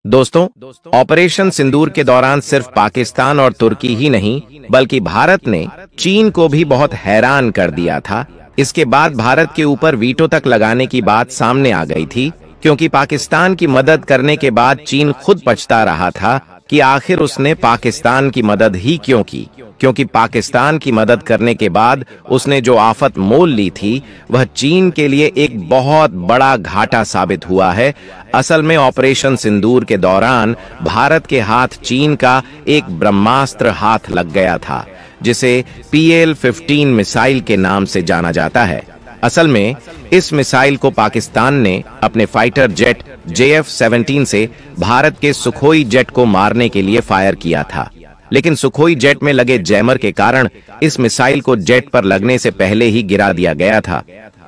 दोस्तों, ऑपरेशन सिंदूर के दौरान सिर्फ पाकिस्तान और तुर्की ही नहीं बल्कि भारत ने चीन को भी बहुत हैरान कर दिया था। इसके बाद भारत के ऊपर वीटो तक लगाने की बात सामने आ गई थी, क्योंकि पाकिस्तान की मदद करने के बाद चीन खुद पछता रहा था कि आखिर उसने पाकिस्तान की मदद ही क्यों की, क्योंकि पाकिस्तान की मदद करने के बाद उसने जो आफत मोल ली थी वह चीन के लिए एक बहुत बड़ा घाटा साबित हुआ है। असल में ऑपरेशन सिंदूर के दौरान भारत के हाथ चीन का एक ब्रह्मास्त्र हाथ लग गया था, जिसे PL-15 मिसाइल के नाम से जाना जाता है। असल में इस मिसाइल को पाकिस्तान ने अपने फाइटर जेट JF-17 से भारत के सुखोई जेट को मारने के लिए फायर किया था, लेकिन सुखोई जेट में लगे जैमर के कारण इस मिसाइल को जेट पर लगने से पहले ही गिरा दिया गया था।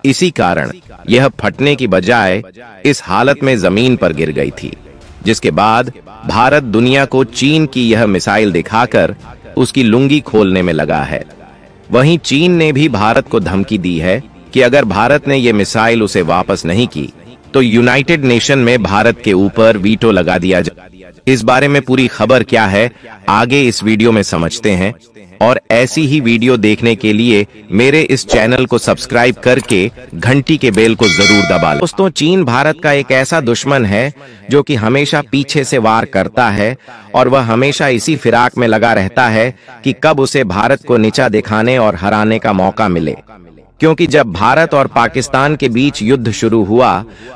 इसी कारण यह फटने की बजाय इस हालत में जमीन पर गिर गई थी, जिसके बाद भारत दुनिया को चीन की यह मिसाइल दिखाकर उसकी लुंगी खोलने में लगा है। वहीं चीन ने भी भारत को धमकी दी है कि अगर भारत ने यह मिसाइल उसे वापस नहीं की तो यूनाइटेड नेशन में भारत के ऊपर वीटो लगा दिया जाए। इस बारे में पूरी खबर क्या है, आगे इस वीडियो में समझते हैं, और ऐसी ही वीडियो देखने के लिए मेरे इस चैनल को सब्सक्राइब करके घंटी के बेल को जरूर दबा लें। दोस्तों, चीन भारत का एक ऐसा दुश्मन है जो कि हमेशा पीछे से वार करता है, और वह हमेशा इसी फिराक में लगा रहता है कि कब उसे भारत को नीचा दिखाने और हराने का मौका मिले। क्योंकि जब भारत और पाकिस्तान के बीच युद्ध शुरू हुआ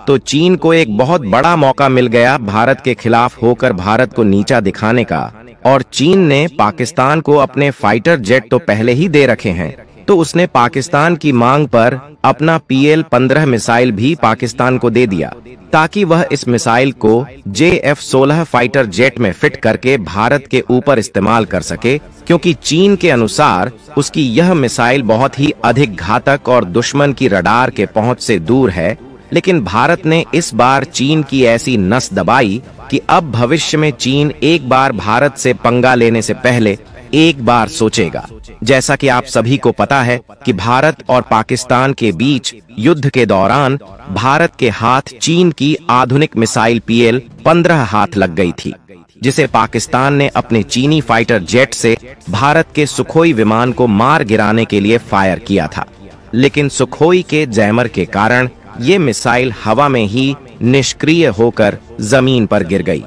तो चीन को एक बहुत बड़ा मौका मिल गया भारत के खिलाफ होकर भारत को नीचा दिखाने का, और चीन ने पाकिस्तान को अपने फाइटर जेट तो पहले ही दे रखे हैं, तो उसने पाकिस्तान की मांग पर अपना PL-15 मिसाइल भी पाकिस्तान को दे दिया, ताकि वह इस मिसाइल को JF-16 फाइटर जेट में फिट करके भारत के ऊपर इस्तेमाल कर सके, क्योंकि चीन के अनुसार उसकी यह मिसाइल बहुत ही अधिक घातक और दुश्मन की रडार के पहुंच से दूर है। लेकिन भारत ने इस बार चीन की ऐसी नस दबाई कि अब भविष्य में चीन एक बार भारत से पंगा लेने से पहले एक बार सोचेगा। जैसा कि आप सभी को पता है कि भारत और पाकिस्तान के बीच युद्ध के दौरान भारत के हाथ चीन की आधुनिक मिसाइल PL-15 हाथ लग गई थी, जिसे पाकिस्तान ने अपने चीनी फाइटर जेट से भारत के सुखोई विमान को मार गिराने के लिए फायर किया था। लेकिन सुखोई के जैमर के कारण ये मिसाइल हवा में ही निष्क्रिय होकर जमीन पर गिर गई,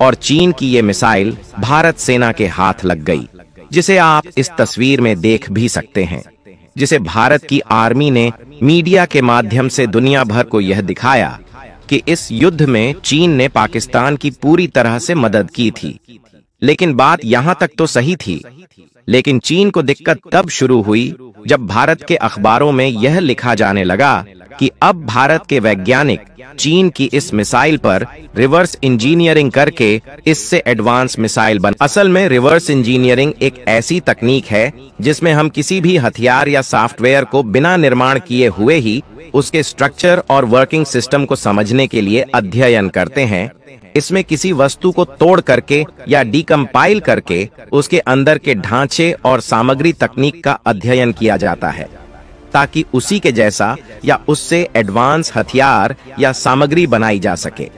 और चीन की ये मिसाइल भारत सेना के हाथ लग गई, जिसे आप इस तस्वीर में देख भी सकते हैं, जिसे भारत की आर्मी ने मीडिया के माध्यम से दुनिया भर को यह दिखाया कि इस युद्ध में चीन ने पाकिस्तान की पूरी तरह से मदद की थी। लेकिन बात यहाँ तक तो सही थी, लेकिन चीन को दिक्कत तब शुरू हुई जब भारत के अखबारों में यह लिखा जाने लगा कि अब भारत के वैज्ञानिक चीन की इस मिसाइल पर रिवर्स इंजीनियरिंग करके इससे एडवांस मिसाइल बन। असल में रिवर्स इंजीनियरिंग एक ऐसी तकनीक है जिसमें हम किसी भी हथियार या सॉफ्टवेयर को बिना निर्माण किए हुए ही उसके स्ट्रक्चर और वर्किंग सिस्टम को समझने के लिए अध्ययन करते हैं। इसमें किसी वस्तु को तोड़ करके या डीकम्पाइल करके उसके अंदर के ढांचे और सामग्री तकनीक का अध्ययन किया जाता है, ताकि उसी के जैसा या उससे एडवांस हथियार या सामग्री बनाई जा सके।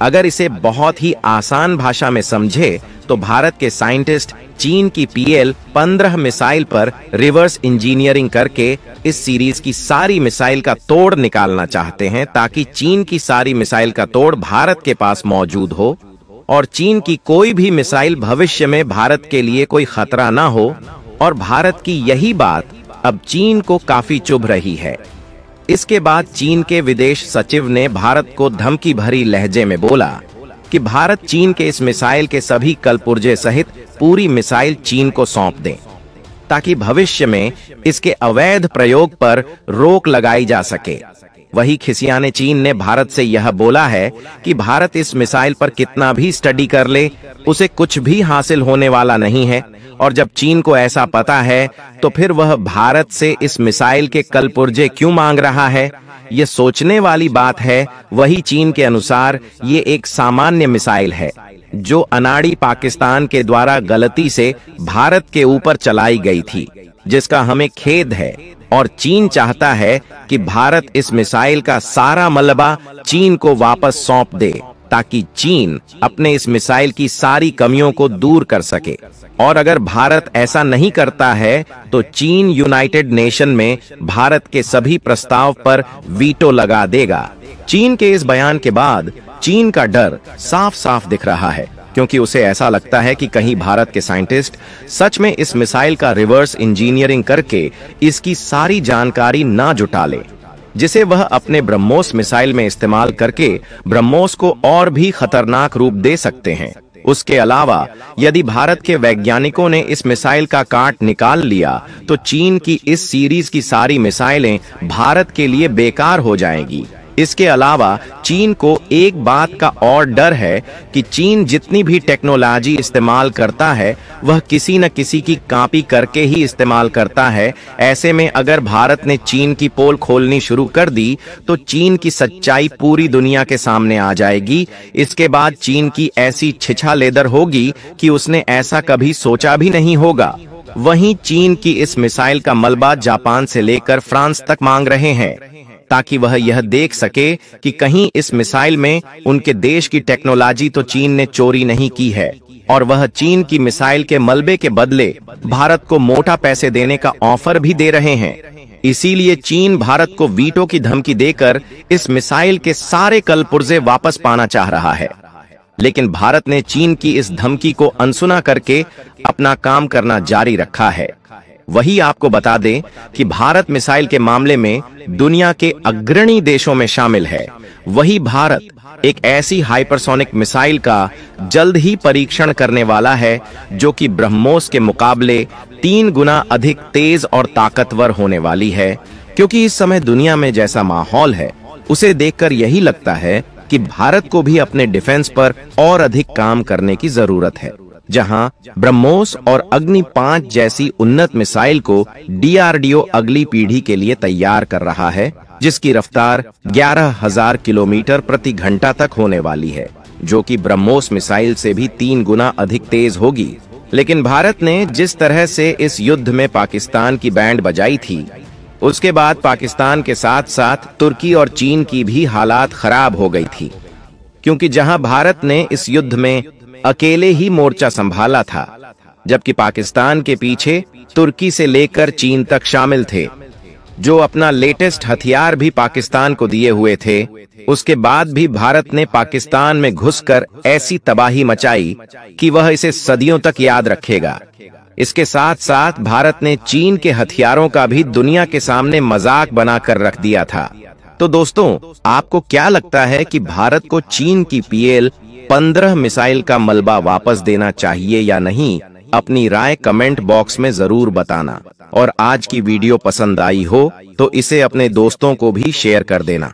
अगर इसे बहुत ही आसान भाषा में समझे तो भारत के साइंटिस्ट चीन की PL-15 मिसाइल पर रिवर्स इंजीनियरिंग करके इस सीरीज की सारी मिसाइल का तोड़ निकालना चाहते हैं, ताकि चीन की सारी मिसाइल का तोड़ भारत के पास मौजूद हो और चीन की कोई भी मिसाइल भविष्य में भारत के लिए कोई खतरा ना हो। और भारत की यही बात अब चीन को काफी चुभ रही है। इसके बाद चीन के विदेश सचिव ने भारत को धमकी भरी लहजे में बोला कि भारत चीन के इस मिसाइल के सभी कलपुर्जे सहित पूरी मिसाइल चीन को सौंप दें, ताकि भविष्य में इसके अवैध प्रयोग पर रोक लगाई जा सके। वही खिसियाने चीन ने भारत से यह बोला है कि भारत इस मिसाइल पर कितना भी स्टडी कर ले, उसे कुछ भी हासिल होने वाला नहीं है, और जब चीन को ऐसा पता है तो फिर वह भारत से इस मिसाइल के कलपुर्जे क्यों मांग रहा है। ये सोचने वाली बात है। वही चीन के अनुसार ये एक सामान्य मिसाइल है जो अनाड़ी पाकिस्तान के द्वारा गलती से भारत के ऊपर चलाई गई थी, जिसका हमें खेद है, और चीन चाहता है कि भारत इस मिसाइल का सारा मलबा चीन को वापस सौंप दे, ताकि चीन अपने इस मिसाइल की सारी कमियों को दूर कर सके। और अगर भारत ऐसा नहीं करता है तो चीन यूनाइटेड नेशन में भारत के सभी प्रस्ताव पर वीटो लगा देगा। चीन के इस बयान के बाद चीन का डर साफ साफ दिख रहा है, क्योंकि उसे ऐसा लगता है कि कहीं भारत के साइंटिस्ट सच में इस मिसाइल का रिवर्स इंजीनियरिंग करके इसकी सारी जानकारी ना जुटा ले, जिसे वह अपने ब्रह्मोस मिसाइल में इस्तेमाल करके ब्रह्मोस को और भी खतरनाक रूप दे सकते हैं। उसके अलावा यदि भारत के वैज्ञानिकों ने इस मिसाइल का काट निकाल लिया तो चीन की इस सीरीज की सारी मिसाइलें भारत के लिए बेकार हो जाएंगी। इसके अलावा चीन को एक बात का और डर है कि चीन जितनी भी टेक्नोलॉजी इस्तेमाल करता है वह किसी न किसी की कॉपी करके ही इस्तेमाल करता है। ऐसे में अगर भारत ने चीन की पोल खोलनी शुरू कर दी तो चीन की सच्चाई पूरी दुनिया के सामने आ जाएगी। इसके बाद चीन की ऐसी छिछालेदर होगी कि उसने ऐसा कभी सोचा भी नहीं होगा। वहीं चीन की इस मिसाइल का मलबा जापान से लेकर फ्रांस तक मांग रहे हैं, ताकि वह यह देख सके कि कहीं इस मिसाइल में उनके देश की टेक्नोलॉजी तो चीन ने चोरी नहीं की है। और वह चीन की मिसाइल के मलबे के बदले भारत को मोटा पैसे देने का ऑफर भी दे रहे हैं। इसीलिए चीन भारत को वीटो की धमकी देकर इस मिसाइल के सारे कलपुर्जे वापस पाना चाह रहा है। लेकिन भारत ने चीन की इस धमकी को अनसुना करके अपना काम करना जारी रखा है। वही आपको बता दें कि भारत मिसाइल के मामले में दुनिया के अग्रणी देशों में शामिल है। वही भारत एक ऐसी हाइपरसोनिक मिसाइल का जल्द ही परीक्षण करने वाला है जो कि ब्रह्मोस के मुकाबले 3 गुना अधिक तेज और ताकतवर होने वाली है। क्योंकि इस समय दुनिया में जैसा माहौल है उसे देखकर यही लगता है कि भारत को भी अपने डिफेंस पर और अधिक काम करने की जरूरत है। जहां ब्रह्मोस और अग्नि 5 जैसी उन्नत मिसाइल को DRDO अगली पीढ़ी के लिए तैयार कर रहा है, जिसकी रफ्तार 11,000 किलोमीटर प्रति घंटा तक होने वाली है, जो कि ब्रह्मोस मिसाइल से भी 3 गुना अधिक तेज होगी। लेकिन भारत ने जिस तरह से इस युद्ध में पाकिस्तान की बैंड बजाई थी, उसके बाद पाकिस्तान के साथ साथ तुर्की और चीन की भी हालात खराब हो गई थी। क्योंकि जहां भारत ने इस युद्ध में अकेले ही मोर्चा संभाला था, जबकि पाकिस्तान के पीछे तुर्की से लेकर चीन तक शामिल थे, जो अपना लेटेस्ट हथियार भी पाकिस्तान को दिए हुए थे। उसके बाद भी भारत ने पाकिस्तान में घुसकर ऐसी तबाही मचाई कि वह इसे सदियों तक याद रखेगा। इसके साथ साथ भारत ने चीन के हथियारों का भी दुनिया के सामने मजाक बनाकर रख दिया था। तो दोस्तों, आपको क्या लगता है कि भारत को चीन की PL-15 मिसाइल का मलबा वापस देना चाहिए या नहीं? अपनी राय कमेंट बॉक्स में जरूर बताना। और आज की वीडियो पसंद आई हो तो इसे अपने दोस्तों को भी शेयर कर देना।